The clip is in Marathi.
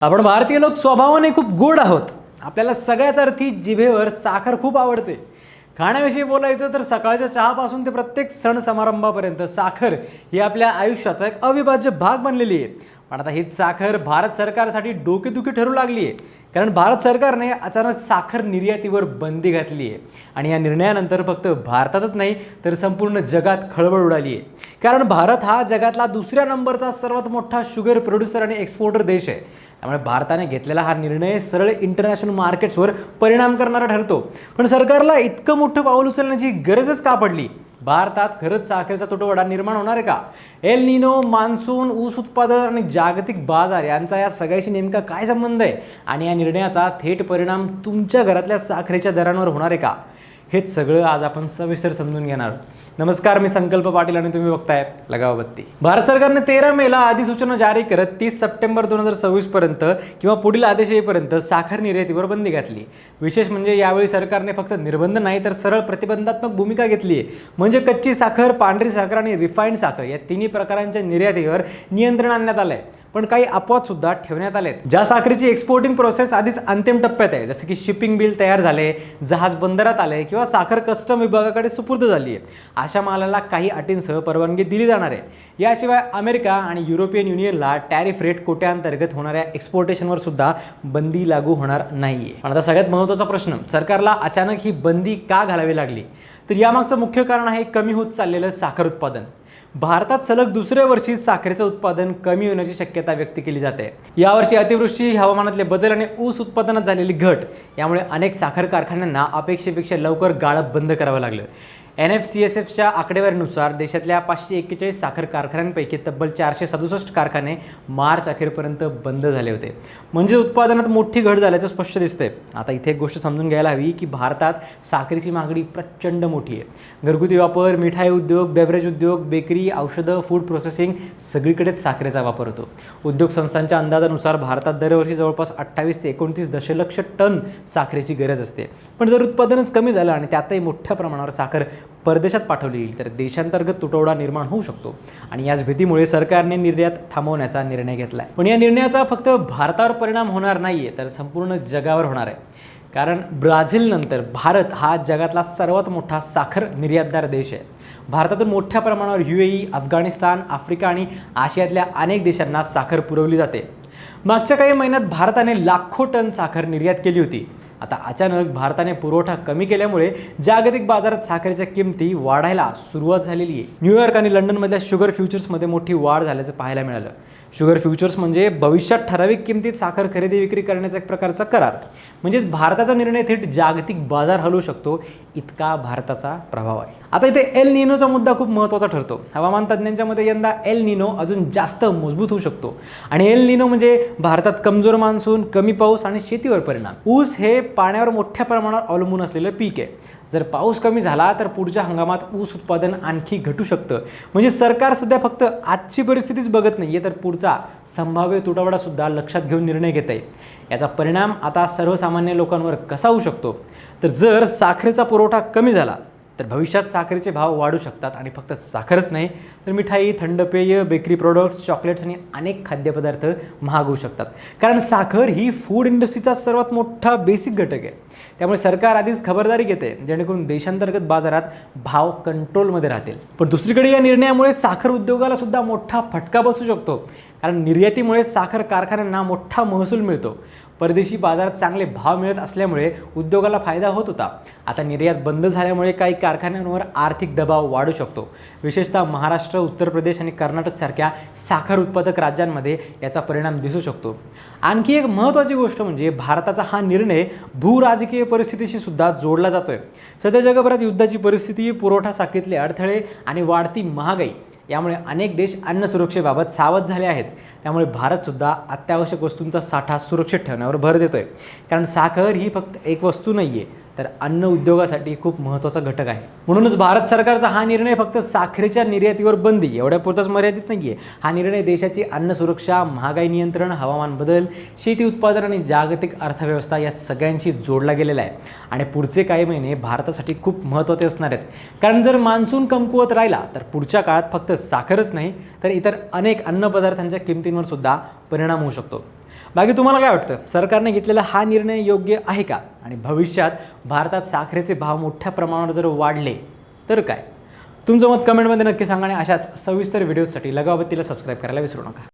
आपण भारतीय लोक स्वभावाने खूप गोड आहोत. आपल्याला सगळ्याच अर्थी जिभेवर साखर खूप आवडते. खाण्याविषयी बोलायचं तर सकाळच्या चहापासून ते प्रत्येक सण समारंभापर्यंत साखर ही आपल्या आयुष्याचा एक अविभाज्य भाग बनलेली आहे. पण आता हीच साखर भारत सरकारसाठी डोकेदुखी ठरू लागली आहे. कारण भारत सरकारने अचानक साखर निर्यातीवर बंदी घातली आहे. आणि या निर्णयानंतर फक्त भारतातच नाही तर संपूर्ण जगात खळबळ उडाली आहे. कारण भारत हा जगातला दुसऱ्या नंबरचा सर्वात मोठा शुगर प्रोड्युसर आणि एक्सपोर्टर देश आहे. त्यामुळे भारताने घेतलेला हा निर्णय सरळ इंटरनॅशनल मार्केट्सवर परिणाम करणारा ठरतो. पण सरकारला इतकं मोठं पाऊल उचलण्याची गरजच का पडली? भारतात खरंच साखरेचा तुटवडा निर्माण होणार आहे का? एल निनो, मान्सून, ऊस उत्पादन आणि जागतिक बाजार यांचा या सगळ्याशी नेमका काय संबंध आहे? आणि या निर्णयाचा थेट परिणाम तुमच्या घरातल्या साखरेच्या दरांवर होणार आहे का? हेच सगळं आज आपण सविस्तर समजून घेणार. नमस्कार, मी संकल्प पाटील आणि तुम्ही बघताय लगाव बत्ती. भारत सरकारने 13 मेला अधिसूचना जारी करत 30 सप्टेंबर 2026 पर्यंत किंवा पुढील आदेश येईपर्यंत साखर निर्यातीवर बंदी घातली. विशेष म्हणजे यावेळी सरकारने फक्त निर्बंध नाही तर सरळ प्रतिबंधात्मक भूमिका घेतली आहे. म्हणजे कच्ची साखर, पांढरी साखर आणि रिफाईंड साखर या तिन्ही प्रकारांच्या निर्यातीवर नियंत्रण आणण्यात आलं आहे. पण काही अपवाद सुद्धा ठेवण्यात आले. ज्या साखरेची एक्सपोर्टिंग प्रोसेस आधीच अंतिम टप्प्यात आहे, जसं की शिपिंग बिल तयार झाले, जहाज बंदरात आले किंवा साखर कस्टम विभागाकडे सुपूर्द झाली आहे, अशा मालाला काही अटींसह परवानगी दिली जाणार आहे. याशिवाय अमेरिका आणि युरोपियन युनियनला टॅरिफ रेट कोट्याअंतर्गत होणाऱ्या एक्सपोर्टेशनवर सुद्धा बंदी लागू होणार नाहीये. पण आता सगळ्यात महत्त्वाचा प्रश्न, सरकारला अचानक ही बंदी का घालावी लागली? तर यामागचं मुख्य कारण आहे कमी होत चाललेलं साखर उत्पादन. भारतात सलग दुसऱ्या वर्षी साखरेचं उत्पादन कमी होण्याची शक्यता व्यक्त केली जाते. यावर्षी अतिवृष्टी, हवामानातले बदल आणि ऊस उत्पादनात झालेली घट यामुळे अनेक साखर कारखान्यांना अपेक्षेपेक्षा लवकर गाळप बंद करावं लागलं. NFCSFच्या आकडेवारीनुसार देशातल्या 541 साखर कारखान्यांपैकी तब्बल 467 कारखाने मार्च अखेरपर्यंत बंद झाले होते. म्हणजे उत्पादनात मोठी घट झाल्याचं स्पष्ट दिसतंय. आता इथे एक गोष्ट समजून घ्यायला हवी की भारतात साखरेची मागणी प्रचंड मोठी आहे. घरगुती वापर, मिठाई उद्योग, बेवरेज उद्योग, बेकरी, औषधं, फूड प्रोसेसिंग सगळीकडेच साखरेचा वापर होतो. उद्योग संस्थांच्या अंदाजानुसार भारतात दरवर्षी जवळपास 28 ते 29 दशलक्ष टन साखरेची गरज असते. पण जर उत्पादनच कमी झालं आणि त्यातही मोठ्या प्रमाणावर साखर परदेशात पाठवली येईल तर देशांतर्गत तुटवडा निर्माण होऊ शकतो. आणि याच भीतीमुळे सरकारने निर्यात थांबवण्याचा निर्णय घेतला आहे. पण या निर्णयाचा फक्त भारतावर परिणाम होणार नाहीये तर संपूर्ण जगावर होणार आहे. कारण ब्राझीलनंतर भारत हा जगातला सर्वात मोठा साखर निर्यातदार देश आहे. भारतातून मोठ्या प्रमाणावर UAE, अफगाणिस्तान, आफ्रिका आणि आशियातल्या अनेक देशांना साखर पुरवली जाते. मागच्या काही महिन्यात भारताने लाखो टन साखर निर्यात केली होती. आता अचानक भारताने पुरवठा कमी केल्यामुळे जागतिक बाजारात साखरेच्या किमती वाढायला सुरुवात झालेली आहे. न्यूयॉर्क आणि लंडनमधल्या शुगर फ्युचर्समध्ये मोठी वाढ झाल्याचं पाहायला मिळालं. शुगर फ्युचर्स म्हणजे भविष्यात ठराविक किमतीत साखर खरेदी विक्री करण्याचा एक प्रकारचा करार. म्हणजेच भारताचा निर्णय थेट जागतिक बाजार हलवू शकतो इतका भारताचा प्रभाव आहे. आता इथे एल निनोचा मुद्दा खूप महत्त्वाचा ठरतो. हवामान तज्ज्ञांच्या मते यंदा एल निनो अजून जास्त मजबूत होऊ शकतो. आणि एल निनो म्हणजे भारतात कमजोर मान्सून, कमी पाऊस आणि शेतीवर परिणाम. ऊस हे पाण्यावर मोठ्या प्रमाणावर अवलंबून असलेलं पीक आहे. जर पाऊस कमी झाला तर पुढच्या हंगामात ऊस उत्पादन आणखी घटू शकतं. म्हणजे सरकार सध्या फक्त आजची परिस्थितीच बघत नाहीये तर पुढचा संभाव्य तुटवडा सुद्धा लक्षात घेऊन निर्णय घेत आहे. याचा परिणाम आता सर्वसामान्य लोकांवर कसा होऊ शकतो? तर जर साखरेचा पुरवठा कमी झाला तर भविष्यात साखरेचे भाव वाढू शकतात. आणि फक्त साखरच नाही तर मिठाई, थंड पेय, बेकरी प्रोडक्ट्स, चॉकलेट्स आणि अनेक खाद्यपदार्थ महाग होऊ शकतात. कारण साखर ही फूड इंडस्ट्रीचा सर्वात मोठा बेसिक घटक आहे. त्यामुळे सरकार आधीच खबरदारी घेते जेणेकरून देशांतर्गत बाजारात भाव कंट्रोलमध्ये राहतील. पण दुसरीकडे या निर्णयामुळे साखर उद्योगाला सुद्धा मोठा फटका बसू शकतो. कारण निर्यातीमुळे साखर कारखान्यांना मोठा महसूल मिळतो. परदेशी बाजारात चांगले भाव मिळत असल्यामुळे उद्योगाला फायदा होत होता. आता निर्यात बंद झाल्यामुळे काही कारखान्यांवर आर्थिक दबाव वाढू शकतो. विशेषतः महाराष्ट्र, उत्तर प्रदेश आणि कर्नाटकसारख्या साखर उत्पादक राज्यांमध्ये याचा परिणाम दिसू शकतो. आणखी एक महत्त्वाची गोष्ट म्हणजे भारताचा हा निर्णय भूराजकीय परिस्थितीशी सुद्धा जोडला जातोय. सध्या जगभरात युद्धाची परिस्थिती, पुरवठा साखळीतले अडथळे आणि वाढती महागाई यामुळे अनेक देश अन्न सुरक्षेबाबत सावध झाले आहेत. त्यामुळे भारतसुद्धा अत्यावश्यक वस्तूंचा साठा सुरक्षित ठेवण्यावर भर देतोय. कारण साखर ही फक्त एक वस्तू नाही आहे तर अन्न उद्योगासाठी खूप महत्त्वाचा घटक आहे. म्हणूनच भारत सरकारचा हा निर्णय फक्त साखरेच्या निर्यातीवर बंदी एवढ्यापुरताच मर्यादित नाही आहे. हा निर्णय देशाची अन्न सुरक्षा, महागाई नियंत्रण, हवामान बदल, शेती उत्पादन आणि जागतिक अर्थव्यवस्था या सगळ्यांशी जोडला गेलेला आहे. आणि पुढचे काही महिने भारतासाठी खूप महत्त्वाचे असणार आहेत. कारण जर मान्सून कमकुवत राहिला तर पुढच्या काळात फक्त साखरच नाही तर इतर अनेक अन्नपदार्थांच्या किमतींवर सुद्धा परिणाम होऊ शकतो. बाकी तुम्हाला काय वाटतं, सरकारने घेतलेला हा निर्णय योग्य आहे का? आणि भविष्यात भारतात साखरेचे भाव मोठ्या प्रमाणावर जर वाढले तर काय? तुमचं मत कमेंटमध्ये नक्की सांगा आणि अशाच सविस्तर व्हिडिओसाठी लगावबत्तीला सबस्क्राईब करायला विसरू नका.